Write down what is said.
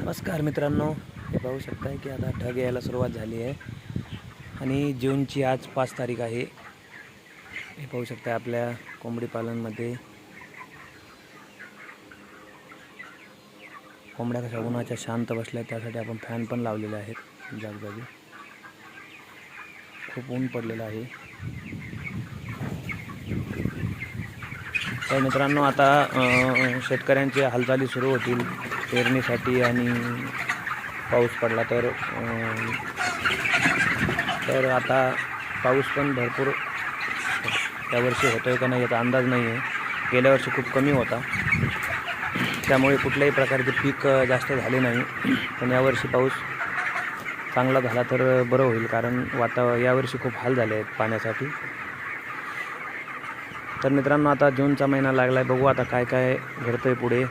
नमस्कार मित्रांनो, हे पाहू शकताय की आता ढग यायला सुरुवात झाली आहे आणि जूनची आज 5 तारीख आहे। हे पाहू शकताय आपल्या कोंबडी पालनमध्ये कोंबड्या कशा उन्हाच्या शांत बसल्या, त्यासाठी आपण फॅन पण लावलेले आहेत जागोजागी। खूप ऊन पडलेलं आहे। तर मित्रांनो, आता शेतकऱ्यांची हालचाली सुरू होतील पेरणीसाठी आणि पाऊस पडला तर आता पाऊस पण भरपूर यावर्षी होतोय का नाही याचा अंदाज नाही आहे। गेल्या वर्षी खूप कमी होता, त्यामुळे कुठल्याही प्रकारचे पीक जास्त झाले नाही। पण यावर्षी पाऊस चांगला झाला तर बरं होईल, कारण यावर्षी खूप हाल झाले आहेत पाण्यासाठी। तर मित्रांनो, आता जूनचा महिना लागला आहे, बघू आता काय काय घडतंय पुढे।